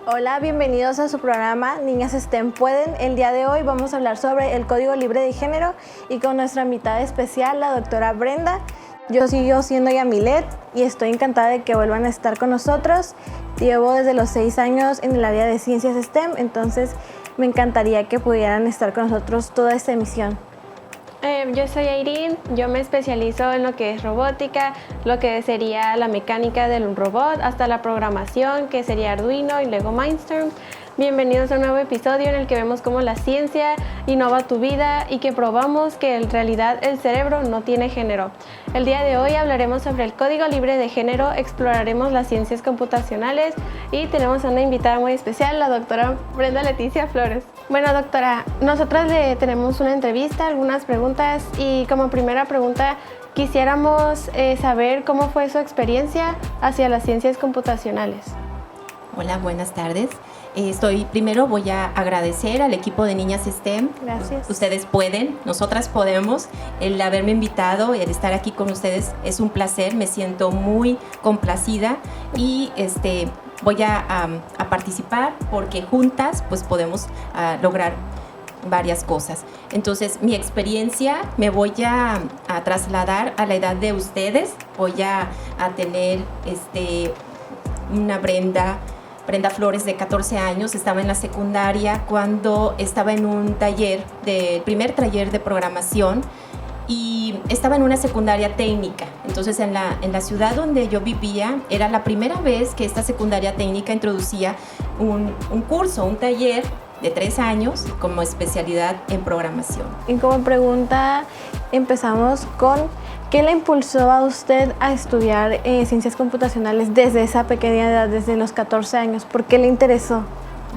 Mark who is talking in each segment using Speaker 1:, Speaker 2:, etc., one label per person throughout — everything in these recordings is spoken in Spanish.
Speaker 1: Hola, bienvenidos a su programa Niñas STEM Pueden. El día de hoy vamos a hablar sobre el Código Libre de Género y con nuestra invitada especial, la doctora Brenda. Yo sigo siendo Yamilet y estoy encantada de que vuelvan a estar con nosotros. Llevo desde los 6 años en el área de ciencias STEM, entonces me encantaría que pudieran estar con nosotros toda esta emisión.
Speaker 2: Yo soy Airin, yo me especializo en lo que es robótica, lo que sería la mecánica del robot, hasta la programación, que sería Arduino y Lego Mindstorm. Bienvenidos a un nuevo episodio en el que vemos cómo la ciencia innova tu vida y que probamos que en realidad el cerebro no tiene género. El día de hoy hablaremos sobre el Código Libre de Género, exploraremos las ciencias computacionales y tenemos a una invitada muy especial, la doctora Brenda Leticia Flores. Bueno, doctora, nosotras le tenemos una entrevista, algunas preguntas y como primera pregunta quisiéramos saber cómo fue su experiencia hacia las ciencias computacionales.
Speaker 3: Hola, buenas tardes. Primero voy a agradecer al equipo de Niñas STEM.
Speaker 1: Gracias.
Speaker 3: Ustedes pueden, nosotras podemos. El haberme invitado, el estar aquí con ustedes es un placer. Me siento muy complacida y voy a participar porque juntas pues podemos lograr varias cosas. Entonces, mi experiencia me voy a trasladar a la edad de ustedes. Voy a tener una Brenda Flores de 14 años, estaba en la secundaria cuando estaba en un primer taller de programación y estaba en una secundaria técnica. Entonces en la ciudad donde yo vivía era la primera vez que esta secundaria técnica introducía un curso, un taller de 3 años como especialidad en programación.
Speaker 1: Y como pregunta empezamos con ¿qué le impulsó a usted a estudiar ciencias computacionales desde esa pequeña edad, desde los 14 años? ¿Por qué le interesó?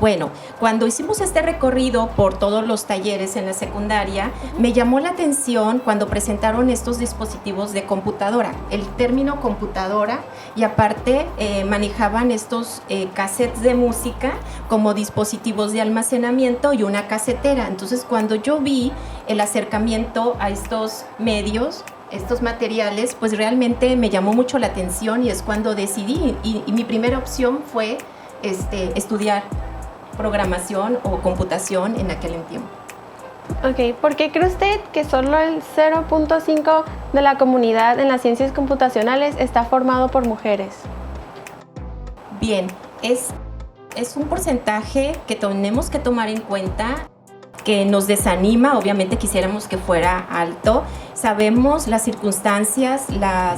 Speaker 3: Bueno, cuando hicimos este recorrido por todos los talleres en la secundaria, me llamó la atención cuando presentaron estos dispositivos de computadora, el término computadora, y aparte manejaban estos cassettes de música como dispositivos de almacenamiento y una casetera. Entonces, cuando yo vi el acercamiento a estos medios, estos materiales, pues realmente me llamó mucho la atención y es cuando decidí, y mi primera opción fue estudiar programación o computación en aquel tiempo.
Speaker 2: Ok, ¿por qué cree usted que solo el 0.5% de la comunidad en las ciencias computacionales está formado por mujeres?
Speaker 3: Bien, es un porcentaje que tenemos que tomar en cuenta, que nos desanima. Obviamente quisiéramos que fuera alto. Sabemos las circunstancias, la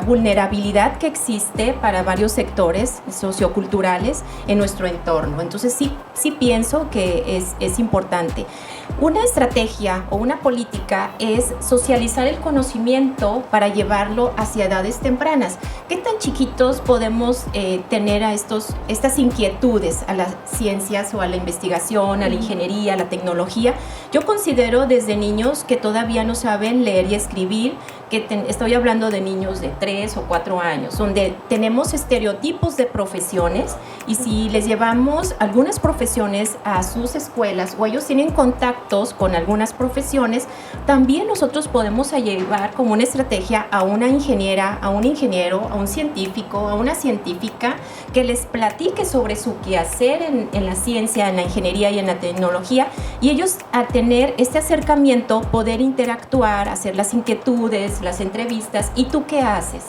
Speaker 3: vulnerabilidad que existe para varios sectores socioculturales en nuestro entorno. Entonces sí pienso que es importante. Una estrategia o una política es socializar el conocimiento para llevarlo hacia edades tempranas. ¿Qué tan chiquitos podemos tener a estas inquietudes a las ciencias o a la investigación, a la ingeniería, a la tecnología? Yo considero desde niños que todavía no saben leer y escribir, estoy hablando de niños de 3 o 4 años, donde tenemos estereotipos de profesiones y si les llevamos algunas profesiones a sus escuelas o ellos tienen contactos con algunas profesiones, también nosotros podemos llevar como una estrategia a una ingeniera, a un ingeniero, a un científico, a una científica que les platique sobre su quehacer en la ciencia, en la ingeniería y en la tecnología, y ellos al tener este acercamiento poder interactuar, hacer las inquietudes, las entrevistas. ¿Y tú qué haces?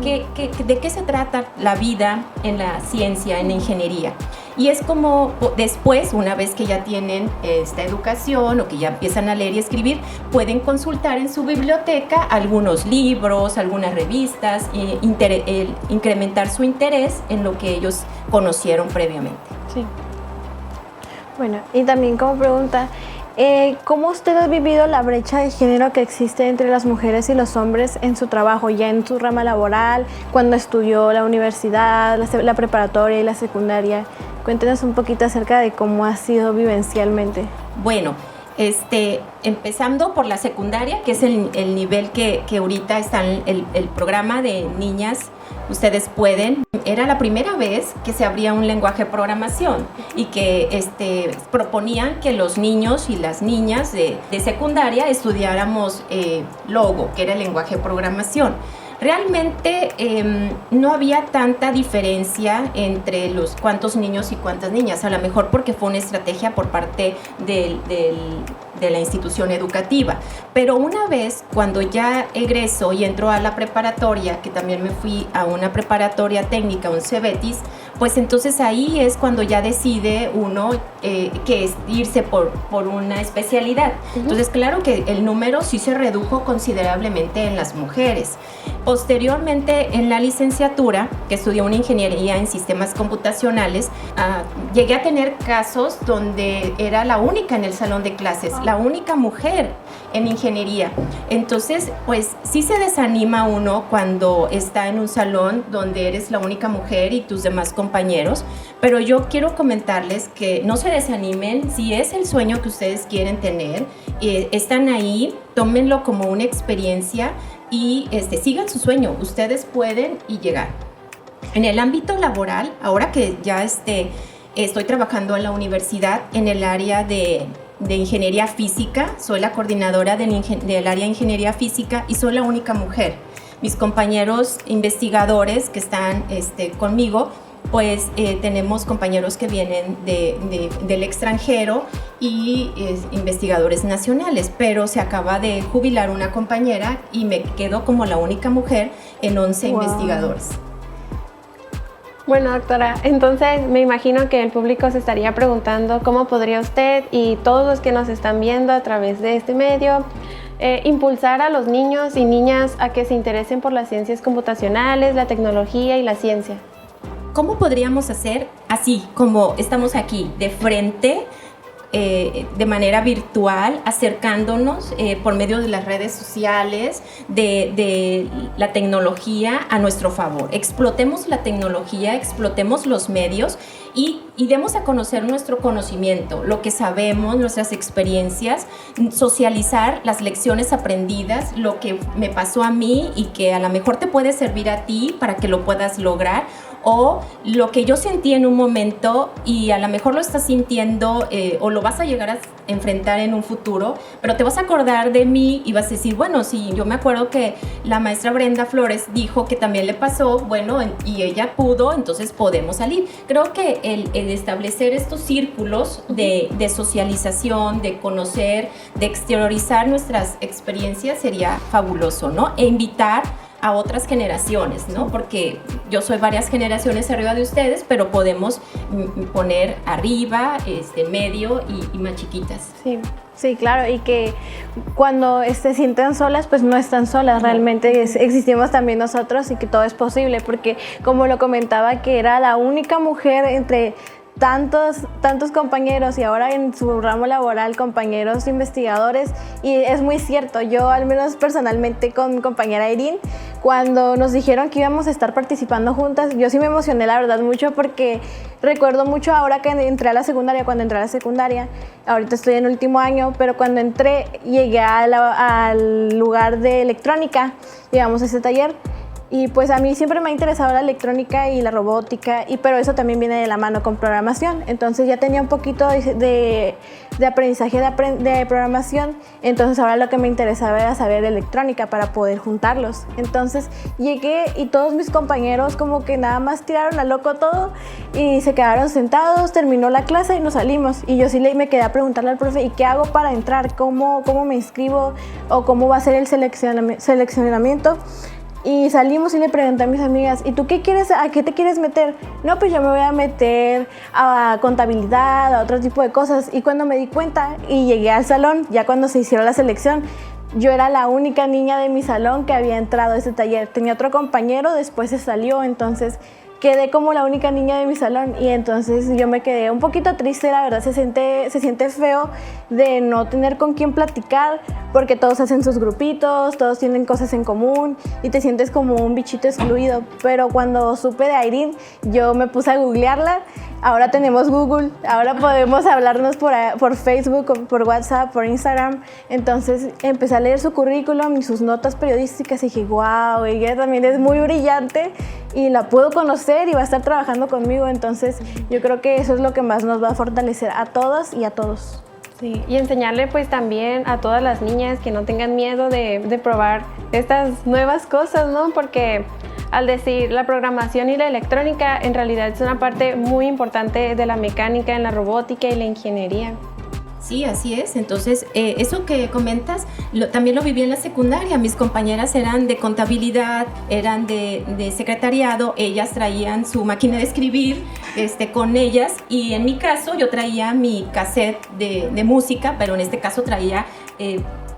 Speaker 3: ¿De qué se trata la vida en la ciencia, en la ingeniería? Y es como después, una vez que ya tienen esta educación o que ya empiezan a leer y escribir, pueden consultar en su biblioteca algunos libros, algunas revistas, incrementar su interés en lo que ellos conocieron previamente.
Speaker 1: Sí. Bueno, y también como pregunta, ¿cómo usted ha vivido la brecha de género que existe entre las mujeres y los hombres en su trabajo, ya en su rama laboral, cuando estudió la universidad, la preparatoria y la secundaria? Cuéntenos un poquito acerca de cómo ha sido vivencialmente.
Speaker 3: Bueno, empezando por la secundaria, que es el nivel que ahorita está el programa de Niñas Ustedes Pueden. Era la primera vez que se abría un lenguaje de programación y que proponían que los niños y las niñas de secundaria estudiáramos Logo, que era el lenguaje de programación. Realmente no había tanta diferencia entre los cuántos niños y cuántas niñas, a lo mejor porque fue una estrategia por parte de la institución educativa. Pero una vez, cuando ya egreso y entro a la preparatoria, que también me fui a una preparatoria técnica, un CEBETIS, pues entonces ahí es cuando ya decide uno que es irse por una especialidad. Entonces, claro que el número sí se redujo considerablemente en las mujeres. Posteriormente, en la licenciatura, que estudié una ingeniería en sistemas computacionales, llegué a tener casos donde era la única en el salón de clases, la única mujer en ingeniería. Entonces, pues sí se desanima uno cuando está en un salón donde eres la única mujer y tus demás compañeros, pero yo quiero comentarles que no se desanimen. Si es el sueño que ustedes quieren tener, están ahí, tómenlo como una experiencia y sigan su sueño. Ustedes pueden y llegar. En el ámbito laboral, ahora que ya estoy trabajando en la universidad en el área de ingeniería física, soy la coordinadora del área de ingeniería física y soy la única mujer. Mis compañeros investigadores que están conmigo, pues tenemos compañeros que vienen del extranjero y investigadores nacionales, pero se acaba de jubilar una compañera y me quedo como la única mujer en 11 investigadores.
Speaker 2: Bueno, doctora, entonces me imagino que el público se estaría preguntando cómo podría usted y todos los que nos están viendo a través de este medio impulsar a los niños y niñas a que se interesen por las ciencias computacionales, la tecnología y la ciencia.
Speaker 3: ¿Cómo podríamos hacer así como estamos aquí, de frente, de manera virtual, acercándonos por medio de las redes sociales, de la tecnología a nuestro favor? Explotemos la tecnología, explotemos los medios y demos a conocer nuestro conocimiento, lo que sabemos, nuestras experiencias, socializar las lecciones aprendidas, lo que me pasó a mí y que a lo mejor te puede servir a ti para que lo puedas lograr, o lo que yo sentí en un momento y a lo mejor lo estás sintiendo o lo vas a llegar a enfrentar en un futuro, pero te vas a acordar de mí y vas a decir, bueno, sí, yo me acuerdo que la maestra Brenda Flores dijo que también le pasó, bueno, y ella pudo, entonces podemos salir. Creo que el establecer estos círculos de socialización, de conocer, de exteriorizar nuestras experiencias sería fabuloso, ¿no? E invitar a otras generaciones, ¿no? Porque yo soy varias generaciones arriba de ustedes, pero podemos poner arriba, medio y más chiquitas.
Speaker 1: Sí, claro, y que cuando se sienten solas, pues no están solas, realmente existimos también nosotros y que todo es posible, porque como lo comentaba, que era la única mujer entre tantos compañeros y ahora en su ramo laboral compañeros investigadores, y es muy cierto. Yo al menos personalmente con mi compañera Irene, cuando nos dijeron que íbamos a estar participando juntas, yo sí me emocioné la verdad mucho, porque recuerdo mucho ahora que entré a la secundaria, ahorita estoy en último año, pero cuando entré llegué al lugar de electrónica, llegamos a ese taller. Y pues a mí siempre me ha interesado la electrónica y la robótica, pero eso también viene de la mano con programación. Entonces ya tenía un poquito de aprendizaje de programación, entonces ahora lo que me interesaba era saber electrónica para poder juntarlos. Entonces llegué y todos mis compañeros como que nada más tiraron a loco todo y se quedaron sentados, terminó la clase y nos salimos. Y yo sí me quedé a preguntarle al profe, ¿y qué hago para entrar? ¿Cómo me inscribo? ¿O cómo va a ser el seleccionamiento? Y salimos y le pregunté a mis amigas, ¿y tú a qué te quieres meter? No, pues yo me voy a meter a contabilidad, a otro tipo de cosas. Y cuando me di cuenta y llegué al salón, ya cuando se hicieron la selección, yo era la única niña de mi salón que había entrado a ese taller. Tenía otro compañero, después se salió, entonces quedé como la única niña de mi salón y entonces yo me quedé un poquito triste, la verdad. Se siente feo de no tener con quién platicar, porque todos hacen sus grupitos, todos tienen cosas en común y te sientes como un bichito excluido. Pero cuando supe de Irene, yo me puse a googlearla. Ahora tenemos Google, ahora podemos hablarnos por Facebook, por WhatsApp, por Instagram. Entonces empecé a leer su currículum y sus notas periodísticas y dije, wow, ella también es muy brillante y la puedo conocer y va a estar trabajando conmigo. Entonces yo creo que eso es lo que más nos va a fortalecer a todas y a todos.
Speaker 2: Sí, y enseñarle pues también a todas las niñas que no tengan miedo de probar estas nuevas cosas, ¿no? Porque al decir la programación y la electrónica en realidad es una parte muy importante de la mecánica, en la robótica y la ingeniería.
Speaker 3: Sí, así es. Entonces, eso que comentas, también lo viví en la secundaria. Mis compañeras eran de contabilidad, eran de secretariado, ellas traían su máquina de escribir con ellas, y en mi caso yo traía mi cassette de música, pero en este caso traía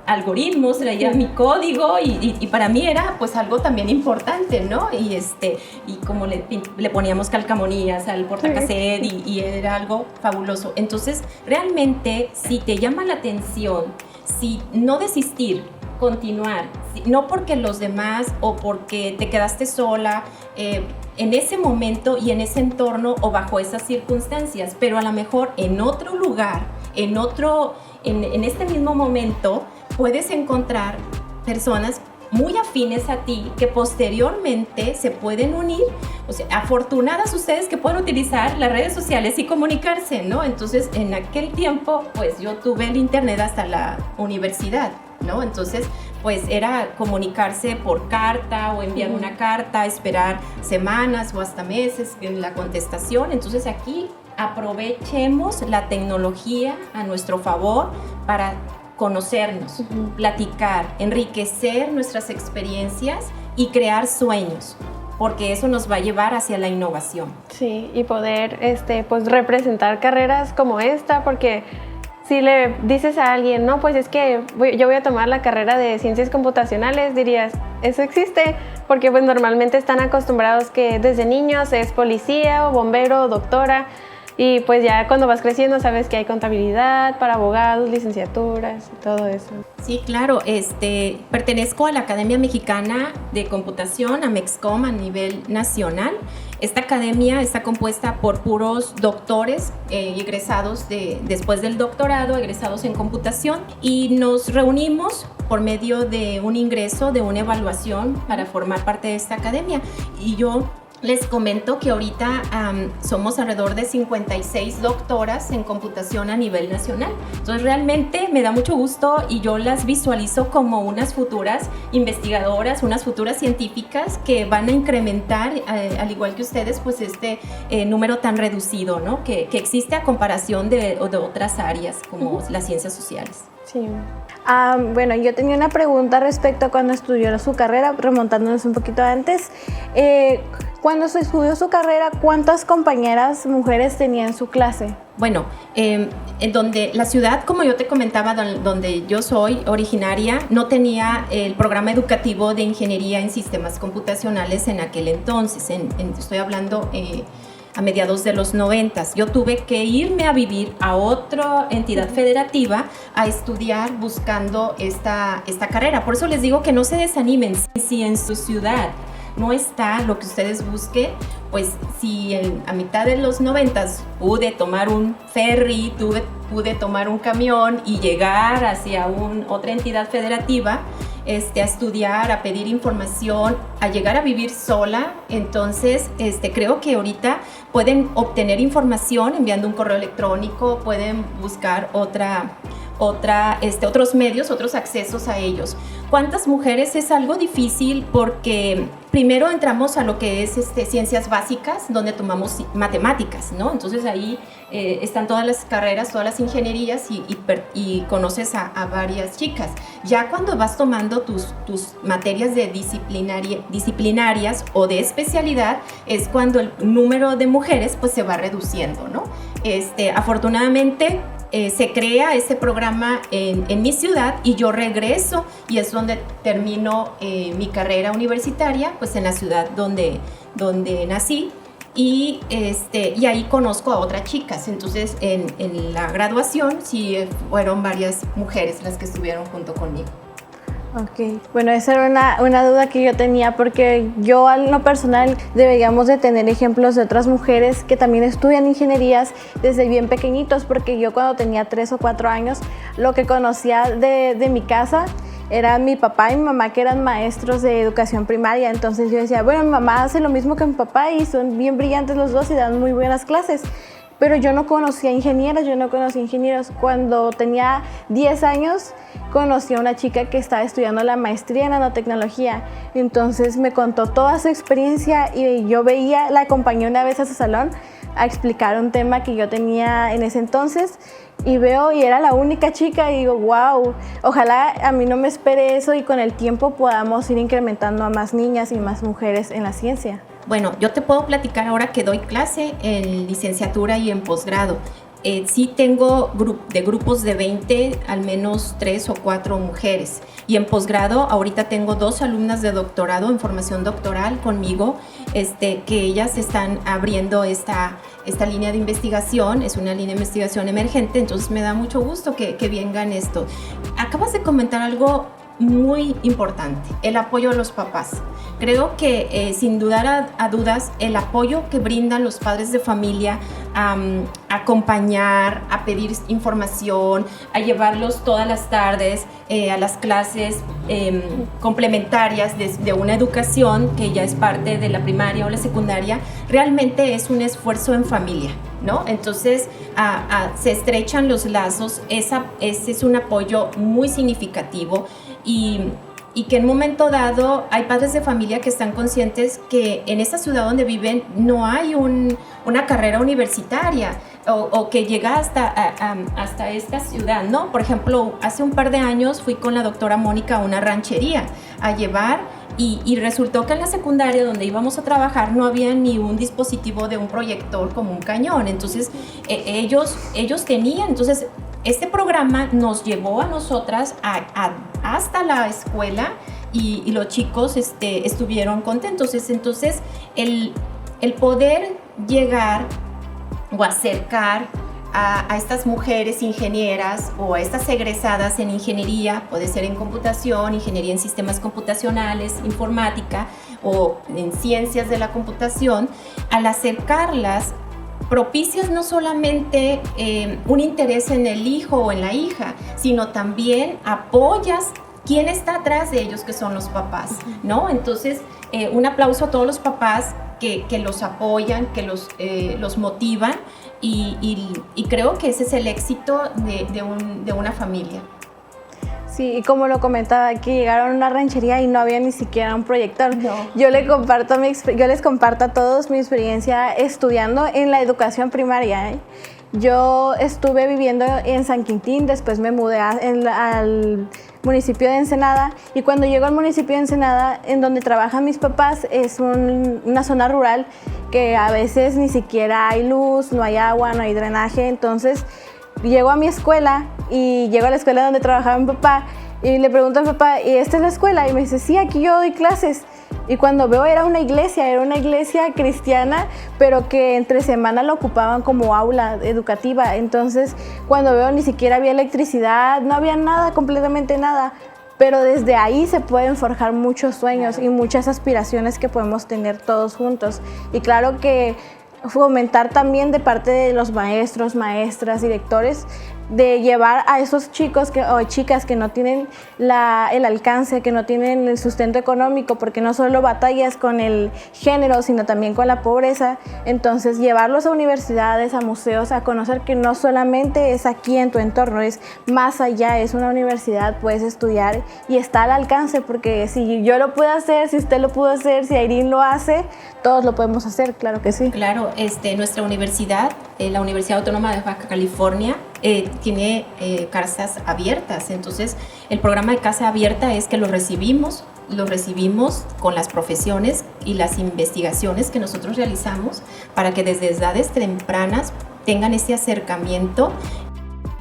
Speaker 3: algoritmos, traía mi código, y para mí era pues algo también importante, ¿no? Y como le poníamos calcamonías al portacassette, y era algo fabuloso. Entonces, realmente, si te llama la atención, si no desistir, continuar, no porque los demás o porque te quedaste sola en ese momento y en ese entorno o bajo esas circunstancias, pero a lo mejor en otro lugar, en este mismo momento, puedes encontrar personas muy afines a ti que posteriormente se pueden unir. O sea, afortunadas ustedes que pueden utilizar las redes sociales y comunicarse, ¿no? Entonces, en aquel tiempo, pues yo tuve el internet hasta la universidad, ¿no? Entonces, pues era comunicarse por carta o enviar una carta, esperar semanas o hasta meses en la contestación. Entonces, aquí aprovechemos la tecnología a nuestro favor para conocernos, platicar, enriquecer nuestras experiencias y crear sueños, porque eso nos va a llevar hacia la innovación.
Speaker 2: Sí, y poder pues representar carreras como esta, porque si le dices a alguien, no, pues es que yo voy a tomar la carrera de ciencias computacionales, dirías, eso existe, porque pues normalmente están acostumbrados que desde niños es policía o bombero o doctora. Y pues ya cuando vas creciendo sabes que hay contabilidad para abogados, licenciaturas y todo eso.
Speaker 3: Sí, claro. Pertenezco a la Academia Mexicana de Computación, a MEXCOM, a nivel nacional. Esta academia está compuesta por puros doctores egresados después del doctorado, egresados en computación, y nos reunimos por medio de un ingreso, de una evaluación para formar parte de esta academia. Y yo les comento que ahorita somos alrededor de 56 doctoras en computación a nivel nacional. Entonces realmente me da mucho gusto y yo las visualizo como unas futuras investigadoras, unas futuras científicas que van a incrementar, al igual que ustedes, pues número tan reducido, ¿no? que existe a comparación de otras áreas como las ciencias sociales.
Speaker 2: Sí.
Speaker 1: Bueno, yo tenía una pregunta respecto a cuando estudió su carrera, remontándonos un poquito antes. Cuando se estudió su carrera, ¿cuántas compañeras mujeres tenía en su clase?
Speaker 3: Bueno, en donde la ciudad, como yo te comentaba, donde yo soy originaria, no tenía el programa educativo de ingeniería en sistemas computacionales en aquel entonces. Estoy hablando a mediados de los 90. Yo tuve que irme a vivir a otra entidad federativa a estudiar buscando esta carrera. Por eso les digo que no se desanimen. Si en su ciudad no está lo que ustedes busquen, pues si a mitad de los 90 pude tomar un ferry, pude tomar un camión y llegar hacia otra entidad federativa, a estudiar, a pedir información, a llegar a vivir sola, entonces creo que ahorita pueden obtener información enviando un correo electrónico, pueden buscar otros medios, otros accesos a ellos. ¿Cuántas mujeres? Es algo difícil porque primero entramos a lo que es ciencias básicas, donde tomamos matemáticas, ¿no? Entonces ahí están todas las carreras, todas las ingenierías y conoces a varias chicas. Ya cuando vas tomando tus materias de disciplinarias o de especialidad, es cuando el número de mujeres pues se va reduciendo, ¿no? Afortunadamente, se crea ese programa en mi ciudad y yo regreso y es donde termino mi carrera universitaria, pues en la ciudad donde nací, y ahí conozco a otras chicas. Entonces en la graduación sí fueron varias mujeres las que estuvieron junto conmigo.
Speaker 1: Ok, bueno, esa era una duda que yo tenía, porque yo en lo personal deberíamos de tener ejemplos de otras mujeres que también estudian ingenierías desde bien pequeñitos, porque yo cuando tenía 3 o 4 años lo que conocía de mi casa era mi papá y mi mamá, que eran maestros de educación primaria. Entonces yo decía, bueno, mi mamá hace lo mismo que mi papá y son bien brillantes los dos y dan muy buenas clases. pero yo no conocía ingenieras, yo no conocía ingenieros. Cuando tenía 10 años, conocí a una chica que estaba estudiando la maestría en nanotecnología. Entonces me contó toda su experiencia y yo la acompañé una vez a su salón a explicar un tema que yo tenía en ese entonces y veo y era la única chica y digo, wow, ojalá a mí no me espere eso y con el tiempo podamos ir incrementando a más niñas y más mujeres en la ciencia.
Speaker 3: Bueno, yo te puedo platicar ahora que doy clase en licenciatura y en posgrado. Sí tengo grupos de 20, al menos 3 o 4 mujeres. Y en posgrado, ahorita tengo 2 alumnas de doctorado en formación doctoral conmigo, que ellas están abriendo esta línea de investigación. Es una línea de investigación emergente, entonces me da mucho gusto que vengan esto. Acabas de comentar algo muy importante, el apoyo a los papás. Creo que sin dudar a dudas, el apoyo que brindan los padres de familia a acompañar, a pedir información, a llevarlos todas las tardes a las clases complementarias de una educación que ya es parte de la primaria o la secundaria, realmente es un esfuerzo en familia, ¿no? Entonces se estrechan los lazos, ese es un apoyo muy significativo y que en un momento dado hay padres de familia que están conscientes que en esta ciudad donde viven no hay una carrera universitaria o que llega hasta esta ciudad, ¿no? Por ejemplo, hace un par de años fui con la doctora Mónica a una ranchería a llevar y resultó que en la secundaria donde íbamos a trabajar no había ni un dispositivo de un proyector como un cañón. Entonces ellos tenían, entonces este programa nos llevó a nosotras hasta la escuela y los chicos estuvieron contentos. Entonces el poder llegar o acercar a estas mujeres ingenieras o a estas egresadas en ingeniería, puede ser en computación, ingeniería en sistemas computacionales, informática o en ciencias de la computación, al acercarlas propicias no solamente un interés en el hijo o en la hija, sino también apoyas quién está atrás de ellos, que son los papás, ¿no? Entonces, un aplauso a todos los papás que los apoyan, que los motivan y creo que ese es el éxito de una familia.
Speaker 1: Sí, y como lo comentaba, aquí llegaron a una ranchería y no había ni siquiera un proyector.
Speaker 3: No.
Speaker 1: Yo les comparto a todos mi experiencia estudiando en la educación primaria. Yo estuve viviendo en San Quintín, después me mudé al municipio de Ensenada y cuando llego al municipio de Ensenada, en donde trabajan mis papás, es una zona rural que a veces ni siquiera hay luz, no hay agua, no hay drenaje, entonces llego a mi escuela y llego a la escuela donde trabajaba mi papá y le pregunto a mi papá, ¿y esta es la escuela? Y me dice, sí, aquí yo doy clases. Y cuando veo era una iglesia cristiana, pero que entre semana lo ocupaban como aula educativa. Entonces, cuando veo ni siquiera había electricidad, no había nada, completamente nada. Pero desde ahí se pueden forjar muchos sueños y muchas aspiraciones que podemos tener todos juntos. Y claro que fomentar también de parte de los maestros, maestras, directores, de llevar a esos chicos o chicas que no tienen el alcance, que no tienen el sustento económico, porque no solo batallas con el género, sino también con la pobreza. Entonces, llevarlos a universidades, a museos, a conocer que no solamente es aquí en tu entorno, es más allá, es una universidad, puedes estudiar y está al alcance, porque si yo lo puedo hacer, si usted lo pudo hacer, si Irene lo hace, todos lo podemos hacer, claro que sí.
Speaker 3: Claro, nuestra universidad, la Universidad Autónoma de Baja California, tiene casas abiertas. Entonces, el programa de casa abierta es que los recibimos con las profesiones y las investigaciones que nosotros realizamos para que desde edades tempranas tengan ese acercamiento.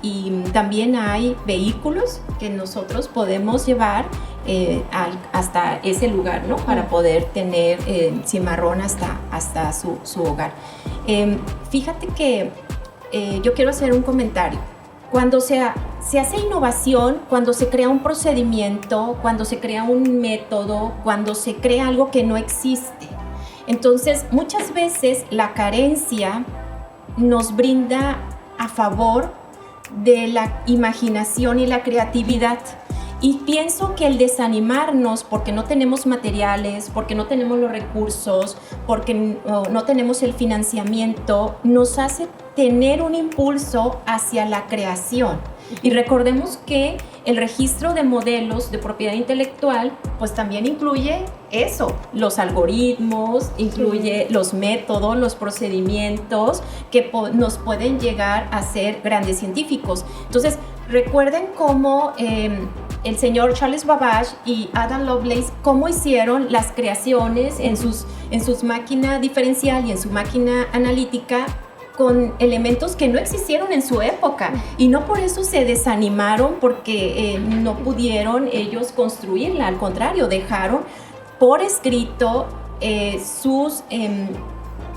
Speaker 3: Y también hay vehículos que nosotros podemos llevar hasta ese lugar, ¿no? Para poder tener cimarrón hasta su hogar. Fíjate que yo quiero hacer un comentario. Cuando se hace innovación, cuando se crea un procedimiento, cuando se crea un método, cuando se crea algo que no existe, entonces muchas veces la carencia nos brinda a favor de la imaginación y la creatividad. Y pienso que el desanimarnos porque no tenemos materiales, porque no tenemos los recursos, porque no tenemos el financiamiento, nos hace tener un impulso hacia la creación. Y recordemos que el registro de modelos de propiedad intelectual pues también incluye eso, los algoritmos, incluye los métodos, los procedimientos que nos pueden llegar a ser grandes científicos. Entonces, recuerden cómo el señor Charles Babbage y Ada Lovelace, cómo hicieron las creaciones en sus máquinas diferencial y en su máquina analítica con elementos que no existieron en su época, y no por eso se desanimaron porque no pudieron ellos construirla. Al contrario, dejaron por escrito sus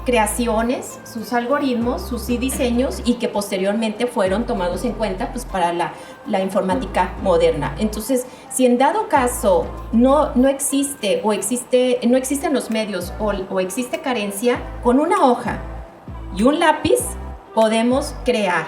Speaker 3: creaciones, sus algoritmos, sus diseños, y que posteriormente fueron tomados en cuenta pues, para la informática moderna. Entonces, si en dado caso no existe o no existen los medios o existe carencia, con una hoja y un lápiz podemos crear,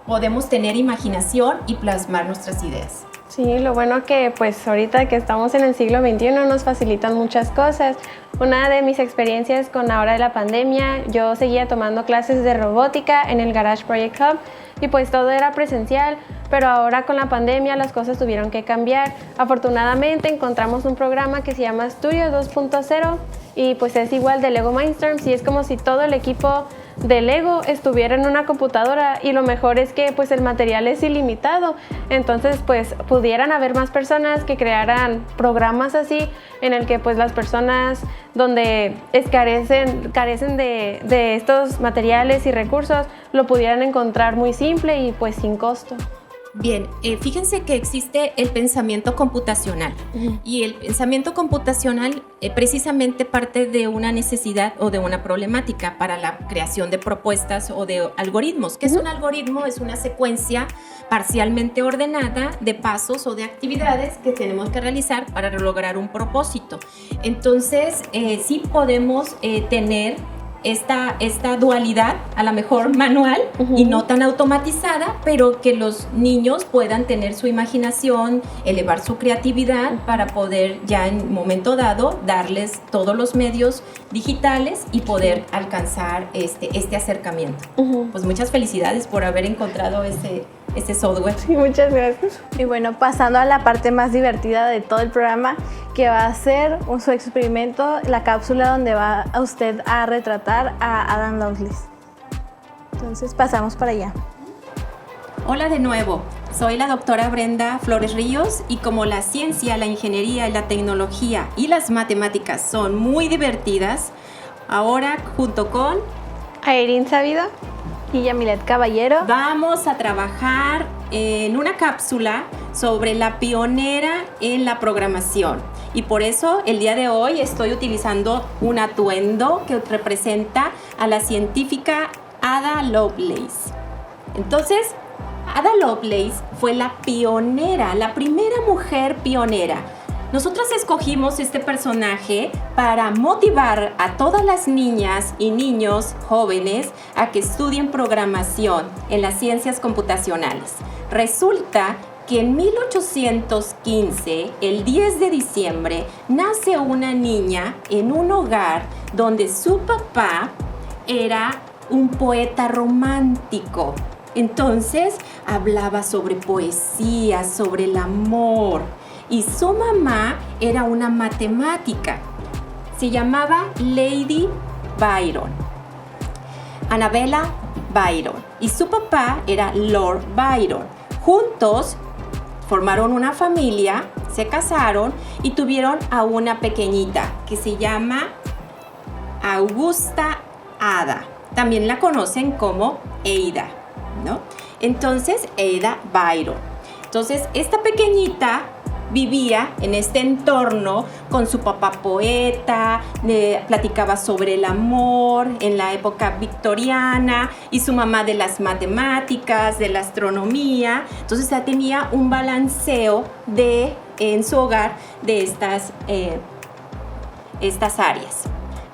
Speaker 3: podemos tener imaginación y plasmar nuestras ideas.
Speaker 2: Sí, lo bueno que pues ahorita que estamos en el siglo XXI nos facilitan muchas cosas. Una de mis experiencias con ahora de la pandemia, yo seguía tomando clases de robótica en el Garage Project Hub y pues todo era presencial, pero ahora con la pandemia las cosas tuvieron que cambiar. Afortunadamente encontramos un programa que se llama Studio 2.0 y pues es igual de Lego Mindstorms, y es como si todo el equipo de Lego estuviera en una computadora, y lo mejor es que pues el material es ilimitado, entonces pues pudieran haber más personas que crearan programas así en el que pues las personas donde carecen de estos materiales y recursos lo pudieran encontrar muy simple y pues sin costo.
Speaker 3: Bien, fíjense que existe el pensamiento computacional. Y el pensamiento computacional precisamente parte de una necesidad o de una problemática para la creación de propuestas o de algoritmos. ¿Qué es un algoritmo? Es una secuencia parcialmente ordenada de pasos o de actividades que tenemos que realizar para lograr un propósito. Entonces, sí podemos tener esta dualidad, a lo mejor manual y no tan automatizada, pero que los niños puedan tener su imaginación, elevar su creatividad para poder ya en momento dado darles todos los medios digitales y poder alcanzar este acercamiento. Pues muchas felicidades por haber encontrado este software.
Speaker 2: Sí, muchas gracias.
Speaker 1: Y bueno, pasando a la parte más divertida de todo el programa, que va a ser su experimento, la cápsula donde va a usted a retratar a Ada Lovelace. Entonces pasamos para allá.
Speaker 3: Hola de nuevo, soy la doctora Brenda Flores Ríos, y como la ciencia, la ingeniería, la tecnología y las matemáticas son muy divertidas, ahora junto con
Speaker 2: Airín Sabido
Speaker 1: y Yamilet Caballero
Speaker 3: vamos a trabajar en una cápsula sobre la pionera en la programación. Y por eso el día de hoy estoy utilizando un atuendo que representa a la científica Ada Lovelace. Entonces, Ada Lovelace fue la pionera, la primera mujer pionera. Nosotras escogimos este personaje para motivar a todas las niñas y niños jóvenes a que estudien programación en las ciencias computacionales. Resulta que en 1815, el 10 de diciembre, nace una niña en un hogar donde su papá era un poeta romántico. Entonces, hablaba sobre poesía, sobre el amor. Y su mamá era una matemática. Se llamaba Lady Byron, Annabella Byron. Y su papá era Lord Byron. Juntos formaron una familia, se casaron y tuvieron a una pequeñita que se llama Augusta Ada. También la conocen como Ada, ¿no? Entonces, Ada Byron. Entonces, esta pequeñita vivía en este entorno con su papá poeta, platicaba sobre el amor en la época victoriana, y su mamá de las matemáticas, de la astronomía. Entonces ya tenía un balanceo en su hogar de estas áreas.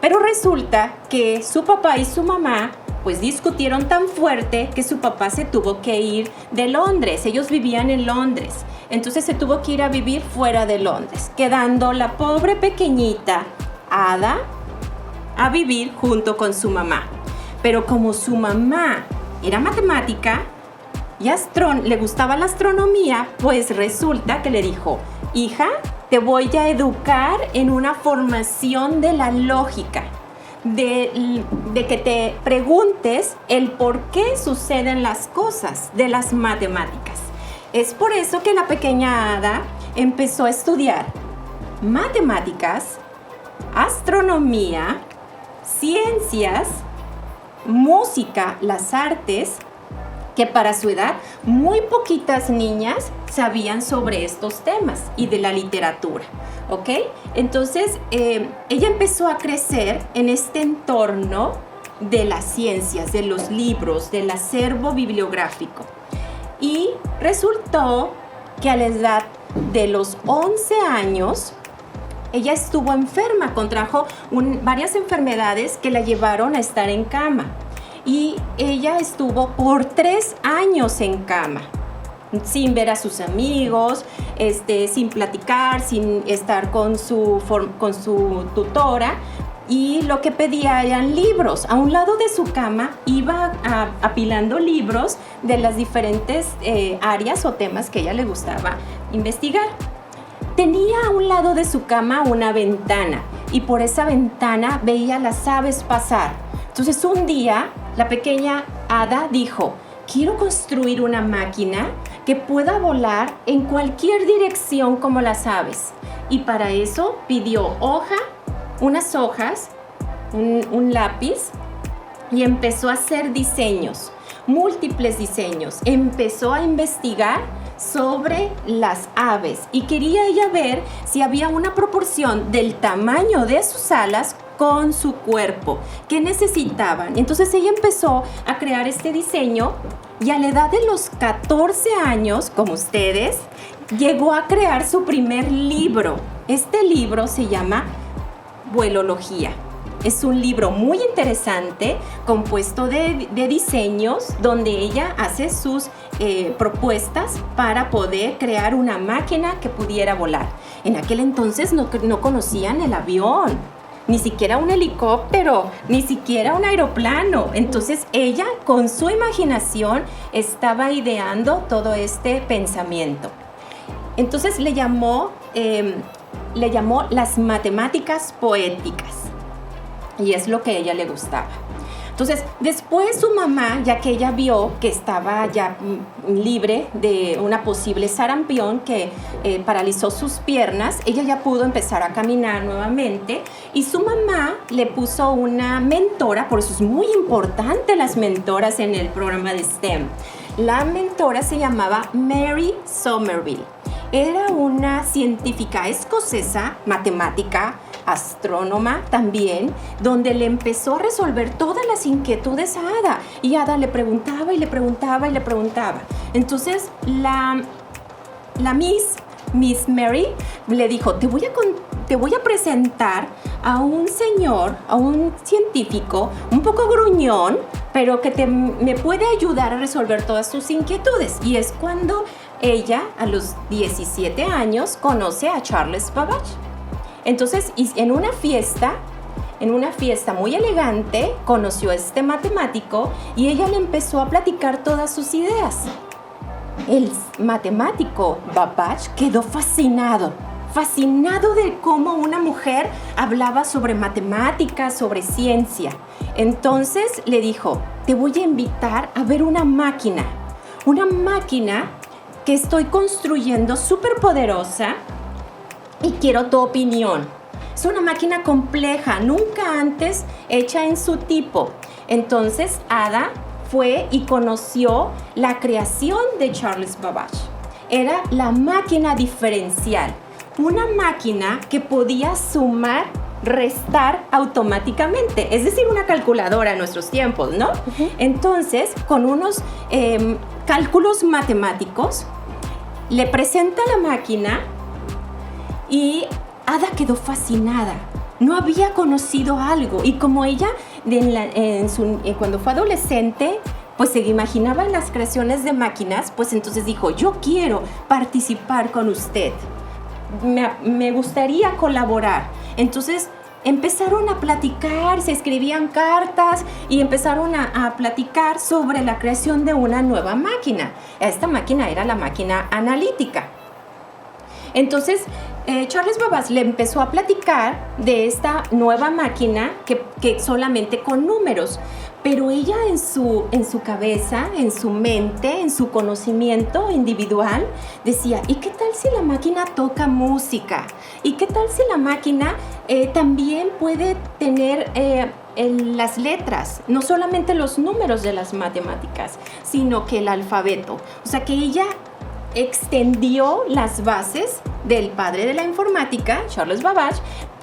Speaker 3: Pero resulta que su papá y su mamá pues discutieron tan fuerte que su papá se tuvo que ir de Londres. Ellos vivían en Londres, entonces se tuvo que ir a vivir fuera de Londres, quedando la pobre pequeñita Ada a vivir junto con su mamá. Pero como su mamá era matemática y le gustaba la astronomía, pues resulta que le dijo: hija, te voy a educar en una formación de la lógica, de que te preguntes el por qué suceden las cosas de las matemáticas. Es por eso que la pequeña Ada empezó a estudiar matemáticas, astronomía, ciencias, música, las artes, que para su edad muy poquitas niñas sabían sobre estos temas y de la literatura, ¿ok? Entonces, ella empezó a crecer en este entorno de las ciencias, de los libros, del acervo bibliográfico. Y resultó que a la edad de los 11 años, ella estuvo enferma, contrajo varias enfermedades que la llevaron a estar en cama. Y ella estuvo por 3 años en cama, sin ver a sus amigos, sin platicar, sin estar con su tutora. Y lo que pedía eran libros. A un lado de su cama iba apilando libros de las diferentes áreas o temas que a ella le gustaba investigar. Tenía a un lado de su cama una ventana y por esa ventana veía las aves pasar. Entonces un día la pequeña Ada dijo: quiero construir una máquina que pueda volar en cualquier dirección como las aves. Y para eso pidió unas hojas, un lápiz, y empezó a hacer diseños, múltiples diseños. Empezó a investigar sobre las aves y quería ella ver si había una proporción del tamaño de sus alas con su cuerpo, qué necesitaban. Entonces ella empezó a crear este diseño y a la edad de los 14 años, como ustedes, llegó a crear su primer libro. Este libro se llama Vuelología. Es un libro muy interesante, compuesto de diseños, donde ella hace sus propuestas para poder crear una máquina que pudiera volar. En aquel entonces no conocían el avión, ni siquiera un helicóptero, ni siquiera un aeroplano. entonces ella, con su imaginación, estaba ideando todo este pensamiento. Entonces le llamó las matemáticas poéticas. Y es lo que a ella le gustaba. Entonces, después su mamá, ya que ella vio que estaba ya libre de una posible sarampión que paralizó sus piernas, ella ya pudo empezar a caminar nuevamente y su mamá le puso una mentora. Por eso es muy importante las mentoras en el programa de STEM. La mentora se llamaba Mary Somerville. Era una científica escocesa, matemática, astrónoma también, donde le empezó a resolver todas las inquietudes a Ada. Y Ada le preguntaba y le preguntaba y le preguntaba. Entonces la Miss Mary le dijo: te voy a presentar a un señor, a un científico un poco gruñón, pero que me puede ayudar a resolver todas sus inquietudes. Y es cuando ella, a los 17 años, conoce a Charles Babbage. Entonces, en una fiesta muy elegante, conoció a este matemático y ella le empezó a platicar todas sus ideas. El matemático Babbage quedó fascinado de cómo una mujer hablaba sobre matemáticas, sobre ciencia. Entonces le dijo: te voy a invitar a ver una máquina que estoy construyendo súper poderosa y quiero tu opinión. Es una máquina compleja, nunca antes hecha en su tipo. Entonces Ada fue y conoció la creación de Charles Babbage. Era la máquina diferencial, una máquina que podía sumar, restar automáticamente, es decir, una calculadora en nuestros tiempos, ¿no? Uh-huh. Entonces, con unos cálculos matemáticos, le presenta la máquina y Ada quedó fascinada. no había conocido algo. Y como ella, cuando fue adolescente, pues se imaginaba en las creaciones de máquinas, pues entonces dijo, yo quiero participar con usted. Me gustaría colaborar. Entonces empezaron a platicar, se escribían cartas y empezaron a platicar sobre la creación de una nueva máquina. Esta máquina era la máquina analítica. Entonces, Charles Babbage le empezó a platicar de esta nueva máquina que solamente con números. Pero ella en su cabeza, en su mente, en su conocimiento individual, decía, ¿y qué tal si la máquina toca música? ¿Y qué tal si la máquina también puede tener las letras, no solamente los números de las matemáticas, sino que el alfabeto? O sea, que ella extendió las bases del padre de la informática, Charles Babbage,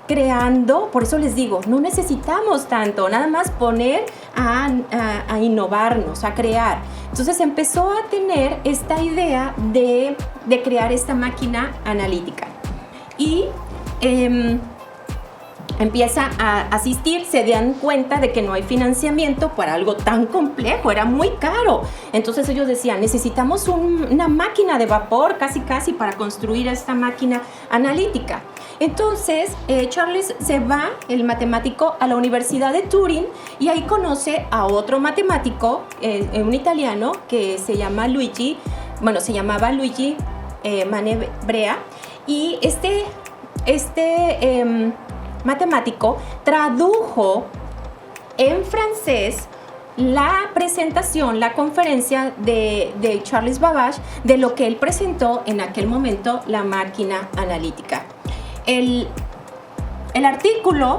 Speaker 3: creando, por eso les digo, no necesitamos tanto, nada más poner a innovarnos, a crear. Entonces empezó a tener esta idea de crear esta máquina analítica. Y empieza a asistir, se dan cuenta de que no hay financiamiento para algo tan complejo, era muy caro. Entonces ellos decían, necesitamos una máquina de vapor casi para construir esta máquina analítica. Entonces Charles se va, el matemático, a la Universidad de Turín y ahí conoce a otro matemático, un italiano que se llamaba Luigi Manebrea, y este matemático tradujo en francés la presentación, la conferencia de Charles Babbage de lo que él presentó en aquel momento, la máquina analítica. El artículo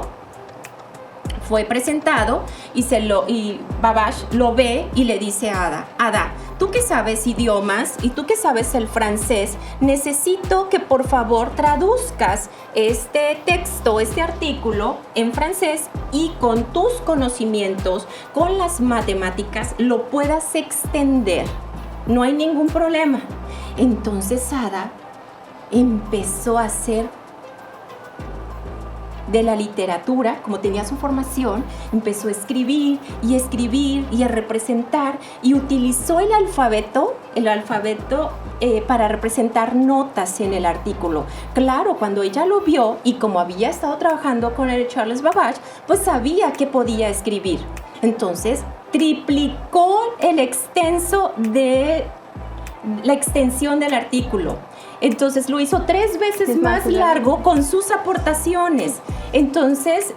Speaker 3: fue presentado y Babbage lo ve y le dice a Ada, tú que sabes idiomas y tú que sabes el francés, necesito que por favor traduzcas este texto, este artículo en francés y con tus conocimientos, con las matemáticas, lo puedas extender. No hay ningún problema. Entonces Ada empezó a hacer de la literatura, como tenía su formación, empezó a escribir y a representar, y utilizó el alfabeto para representar notas en el artículo. Claro, cuando ella lo vio y como había estado trabajando con el Charles Babbage, pues sabía que podía escribir. Entonces triplicó la extensión del artículo. Entonces lo hizo 3 veces más largo con sus aportaciones. Entonces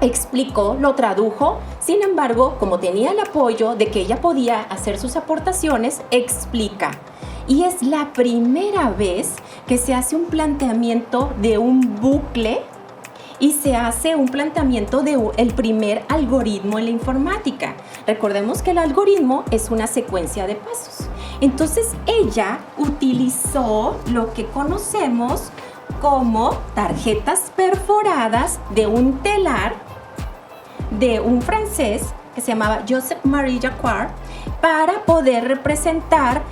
Speaker 3: explicó, lo tradujo. Sin embargo, como tenía el apoyo de que ella podía hacer sus aportaciones, explica. Y es la primera vez que se hace un planteamiento de un bucle y se hace un planteamiento del primer algoritmo en la informática. Recordemos que el algoritmo es una secuencia de pasos. Entonces ella utilizó lo que conocemos como tarjetas perforadas de un telar de un francés que se llamaba Joseph-Marie Jacquard para poder representar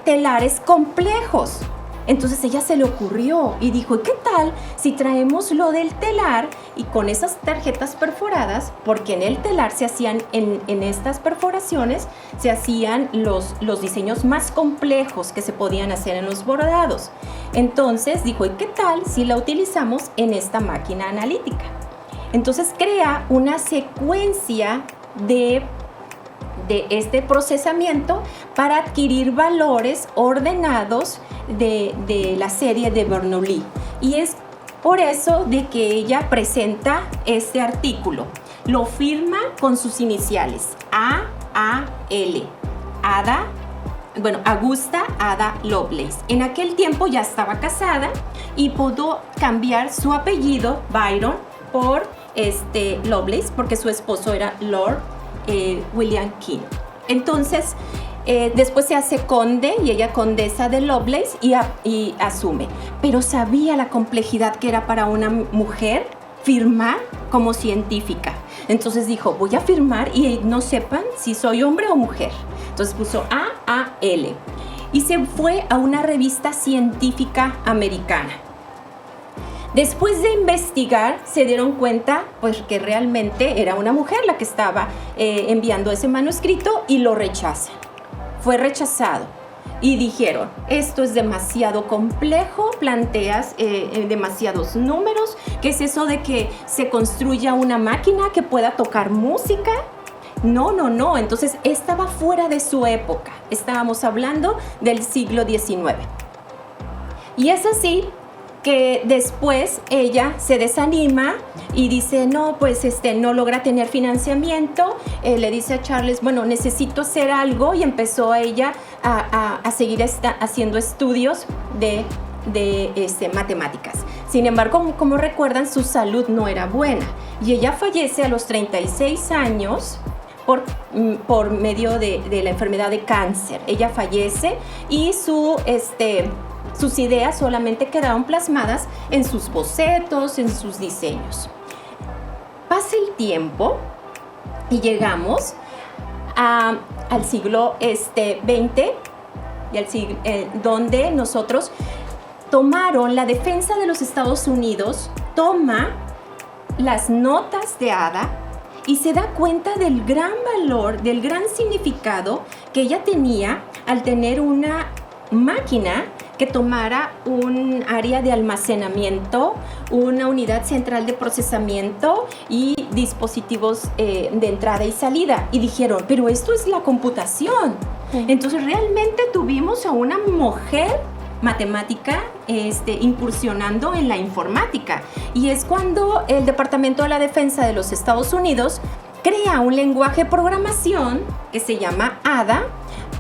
Speaker 3: telares complejos. Entonces ella se le ocurrió y dijo, ¿y qué tal si traemos lo del telar y con esas tarjetas perforadas? Porque en el telar se hacían, en estas perforaciones, se hacían los diseños más complejos que se podían hacer en los bordados. Entonces dijo, ¿y qué tal si la utilizamos en esta máquina analítica? Entonces crea una secuencia de este procesamiento para adquirir valores ordenados de la serie de Bernoulli. Y es por eso de que ella presenta este artículo. Lo firma con sus iniciales, A.A.L. Augusta Ada Lovelace. En aquel tiempo ya estaba casada y pudo cambiar su apellido, Byron, por Lovelace, porque su esposo era Lord William King. Entonces después se hace conde y ella condesa de Lovelace y asume, pero sabía la complejidad que era para una mujer firmar como científica. Entonces dijo, voy a firmar y no sepan si soy hombre o mujer. Entonces puso A.A.L. y se fue a una revista científica americana. Después de investigar, se dieron cuenta pues, que realmente era una mujer la que estaba enviando ese manuscrito y lo rechazan. Fue rechazado. Y dijeron, esto es demasiado complejo, planteas demasiados números. ¿Qué es eso de que se construya una máquina que pueda tocar música? No. Entonces, estaba fuera de su época. Estábamos hablando del siglo XIX. Y es así que después ella se desanima y dice, no, pues no logra tener financiamiento. Le dice a Charles, bueno, necesito hacer algo, y empezó ella a seguir haciendo estudios de matemáticas. Sin embargo, como recuerdan, su salud no era buena y ella fallece a los 36 años por medio de la enfermedad de cáncer. Ella fallece y sus ideas solamente quedaron plasmadas en sus bocetos, en sus diseños. Pasa el tiempo y llegamos al siglo XX, donde nosotros tomaron la defensa de los Estados Unidos, toma las notas de Ada y se da cuenta del gran valor, del gran significado que ella tenía al tener una máquina que tomara un área de almacenamiento, una unidad central de procesamiento y dispositivos de entrada y salida. Y dijeron, pero esto es la computación. Sí. Entonces realmente tuvimos a una mujer matemática incursionando en la informática. Y es cuando el Departamento de la Defensa de los Estados Unidos crea un lenguaje de programación que se llama Ada,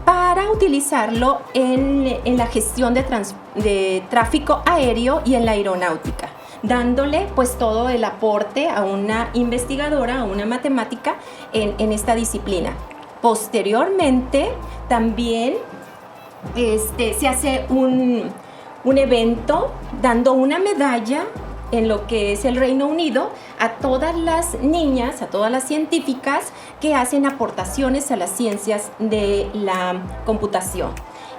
Speaker 3: para utilizarlo en la gestión de tráfico aéreo y en la aeronáutica, dándole pues todo el aporte a una investigadora, a una matemática en esta disciplina. Posteriormente también se hace un evento dando una medalla en lo que es el Reino Unido a todas las niñas, a todas las científicas que hacen aportaciones a las ciencias de la computación.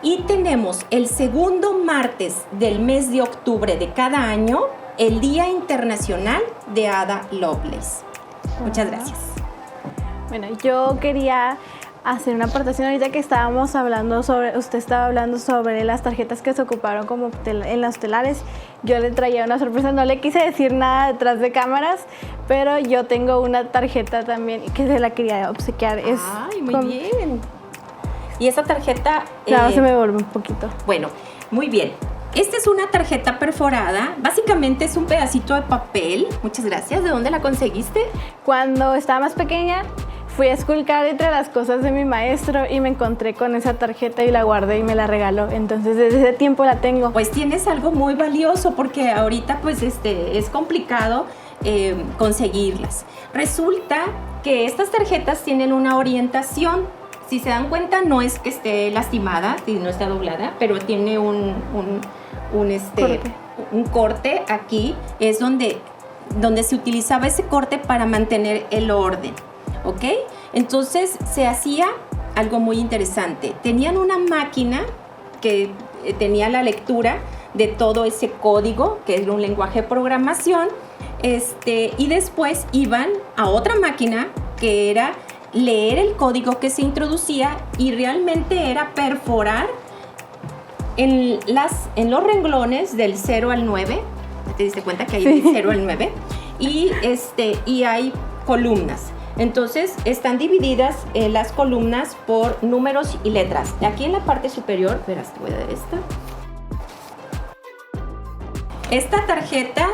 Speaker 3: Y tenemos el segundo martes del mes de octubre de cada año, el Día Internacional de Ada Lovelace. Muchas gracias.
Speaker 1: Bueno, yo quería hacer una aportación ahorita que estábamos hablando usted estaba hablando sobre las tarjetas que se ocuparon como en los telares. Yo le traía una sorpresa, no le quise decir nada detrás de cámaras, pero yo tengo una tarjeta también que se la quería obsequiar.
Speaker 3: Ay, muy bien. Y esa tarjeta...
Speaker 1: Claro, se me volvió un poquito.
Speaker 3: Bueno, muy bien. Esta es una tarjeta perforada, básicamente es un pedacito de papel. Muchas gracias. ¿De dónde la conseguiste?
Speaker 1: Cuando estaba más pequeña, fui a esculcar entre las cosas de mi maestro y me encontré con esa tarjeta y la guardé y me la regaló. Entonces, desde ese tiempo la tengo.
Speaker 3: Pues tienes algo muy valioso porque ahorita pues es complicado conseguirlas. Resulta que estas tarjetas tienen una orientación. Si se dan cuenta, no es que esté lastimada, no está doblada, pero tiene un corte aquí. Es donde se utilizaba ese corte para mantener el orden. ¿Ok? Entonces se hacía algo muy interesante. Tenían una máquina que tenía la lectura de todo ese código, que era un lenguaje de programación, y después iban a otra máquina que era leer el código que se introducía y realmente era perforar en los renglones del 0 al 9. ¿Te diste cuenta que hay del 0 al 9? Y hay columnas. Entonces están divididas las columnas por números y letras. Aquí en la parte superior, verás, te voy a dar esta. Esta tarjeta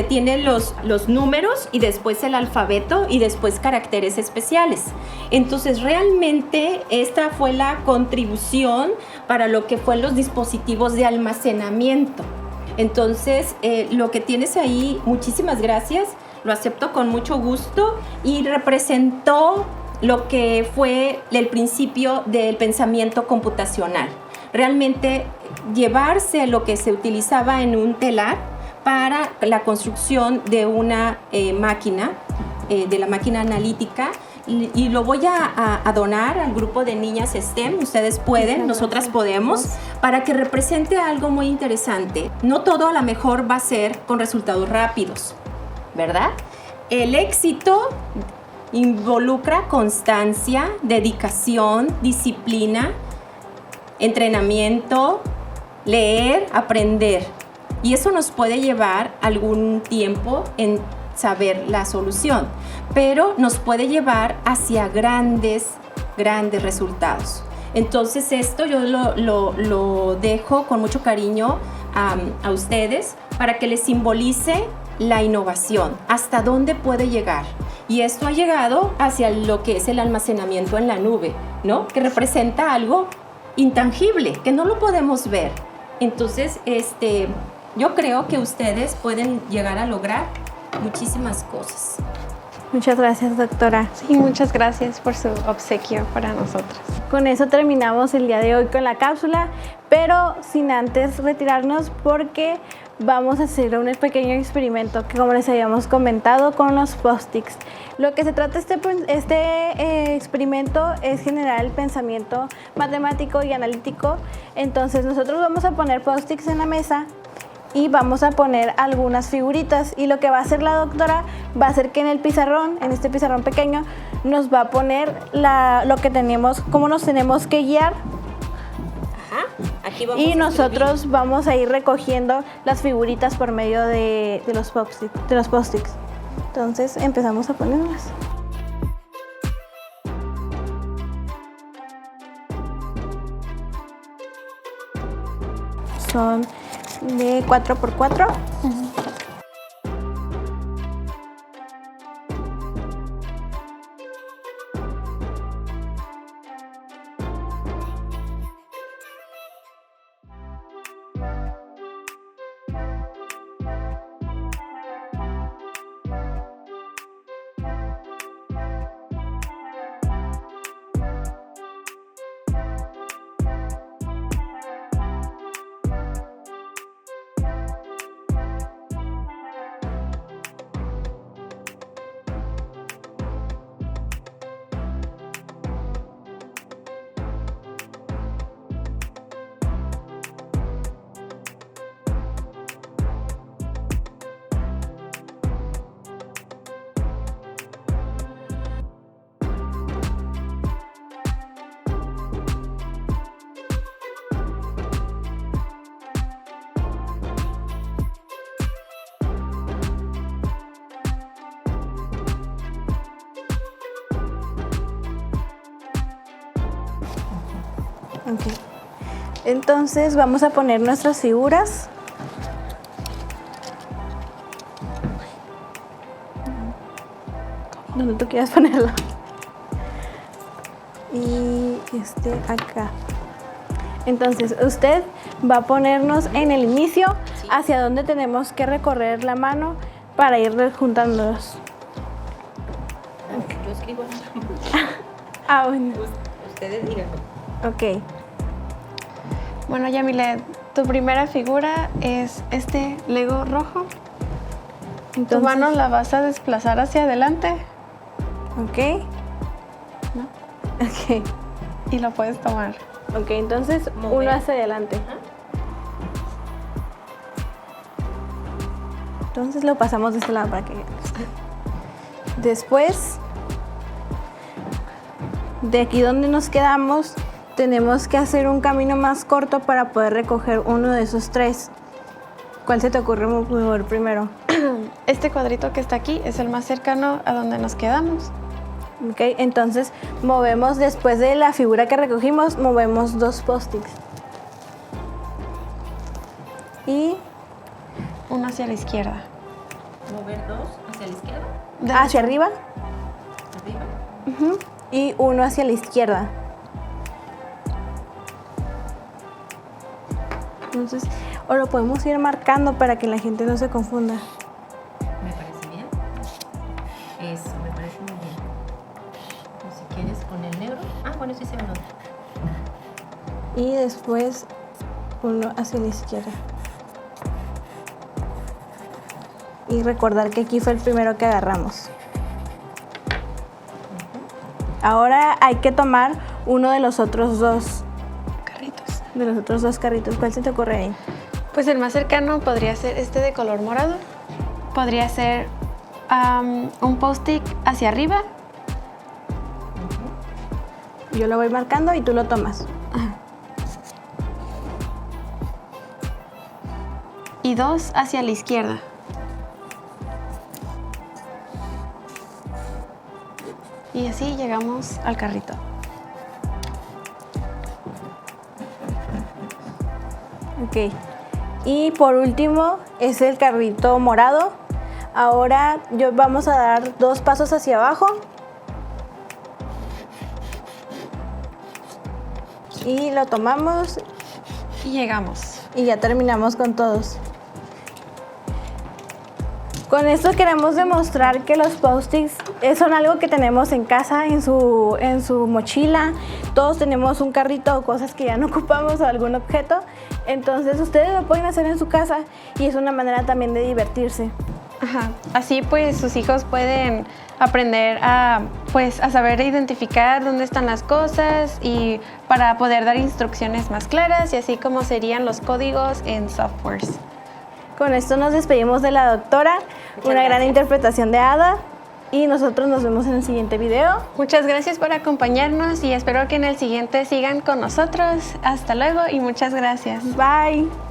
Speaker 3: tiene los números y después el alfabeto y después caracteres especiales. Entonces realmente esta fue la contribución para lo que fueron los dispositivos de almacenamiento. Entonces lo que tienes ahí, muchísimas gracias. Lo acepto con mucho gusto y representó lo que fue el principio del pensamiento computacional. Realmente llevarse lo que se utilizaba en un telar para la construcción de una máquina, de la máquina analítica, y lo voy a donar al grupo de niñas STEM. Ustedes pueden, nosotras podemos, para que represente algo muy interesante. No todo a lo mejor va a ser con resultados rápidos, ¿verdad? El éxito involucra constancia, dedicación, disciplina, entrenamiento, leer, aprender. Y eso nos puede llevar algún tiempo en saber la solución, pero nos puede llevar hacia grandes resultados. Entonces esto yo lo dejo con mucho cariño a ustedes para que les simbolice la innovación, hasta dónde puede llegar. Y esto ha llegado hacia lo que es el almacenamiento en la nube, ¿no? Que representa algo intangible, que no lo podemos ver. Entonces, yo creo que ustedes pueden llegar a lograr muchísimas cosas.
Speaker 1: Muchas gracias, doctora.
Speaker 2: Sí, muchas gracias por su obsequio para nosotras.
Speaker 1: Con eso terminamos el día de hoy con la cápsula, pero sin antes retirarnos porque vamos a hacer un pequeño experimento que, como les habíamos comentado, con los post-its. Lo que se trata este experimento es generar el pensamiento matemático y analítico. Entonces nosotros vamos a poner post-its en la mesa y vamos a poner algunas figuritas, y lo que va a hacer la doctora va a hacer que en el pizarrón, en este pizarrón pequeño, nos va a poner lo que tenemos, cómo nos tenemos que guiar.
Speaker 3: Ajá. Aquí vamos
Speaker 1: y
Speaker 3: a
Speaker 1: nosotros
Speaker 3: escribir.
Speaker 1: vamos a ir recogiendo las figuritas por medio de los post-its. Entonces empezamos a ponerlas. Son de 4x4. Okay. Entonces vamos a poner nuestras figuras. Donde tú quieras ponerlo. Y acá. Entonces usted va a ponernos en el inicio hacia donde tenemos que recorrer la mano para ir juntándolos.
Speaker 3: Okay. Yo escribo.
Speaker 1: Bueno.
Speaker 3: Ustedes díganme.
Speaker 1: Ok.
Speaker 2: Bueno, Yamilet, tu primera figura es este Lego rojo. Tu
Speaker 1: Entonces,
Speaker 2: mano la vas a desplazar hacia adelante.
Speaker 1: Ok.
Speaker 2: ¿No?
Speaker 1: Ok.
Speaker 2: Y lo puedes tomar.
Speaker 1: Ok, entonces
Speaker 3: Mover.
Speaker 1: uno hacia adelante. Entonces lo pasamos de este lado para que vean. Después, de aquí donde nos quedamos, tenemos que hacer un camino más corto para poder recoger uno de esos tres. ¿Cuál se te ocurre mejor primero?
Speaker 2: Este cuadrito que está aquí es el más cercano a donde nos quedamos.
Speaker 1: Ok, entonces movemos, después de la figura que recogimos, movemos dos post-its. Y
Speaker 2: Uno hacia la izquierda.
Speaker 3: Mover dos hacia la izquierda,
Speaker 1: hacia arriba.
Speaker 3: arriba.
Speaker 1: Y uno hacia la izquierda. Entonces, o lo podemos ir marcando para que la gente no se confunda.
Speaker 3: Me parece bien. Eso, me parece muy bien. O si quieres con el negro. Bueno, sí se ve.
Speaker 1: Y después uno hacia la izquierda. Y recordar que aquí fue el primero que agarramos. Ahora hay que tomar uno de los otros dos
Speaker 2: Carritos.
Speaker 1: carritos. ¿Cuál se te ocurre ahí?
Speaker 2: Pues el más cercano podría ser este de color morado. Podría ser un post-it hacia arriba.
Speaker 1: Yo lo voy marcando y tú lo tomas.
Speaker 2: Y 2 hacia la izquierda. Y así llegamos al carrito.
Speaker 1: Ok. Y por último es el carrito morado. Ahora vamos a dar 2 pasos hacia abajo. Y lo tomamos
Speaker 2: Y llegamos.
Speaker 1: y ya terminamos con todos. Con esto queremos demostrar que los post-its son algo que tenemos en casa, en su mochila. Todos tenemos un carrito o cosas que ya no ocupamos o algún objeto. Entonces ustedes lo pueden hacer en su casa y es una manera también de divertirse.
Speaker 2: Ajá. Así pues sus hijos pueden aprender a saber identificar dónde están las cosas y para poder dar instrucciones más claras y así como serían los códigos en softwares.
Speaker 1: Con esto nos despedimos de la doctora. Una gran interpretación de Ada. Y nosotros nos vemos en el siguiente video.
Speaker 2: Muchas gracias por acompañarnos y espero que en el siguiente sigan con nosotros. Hasta luego y muchas gracias.
Speaker 1: Bye.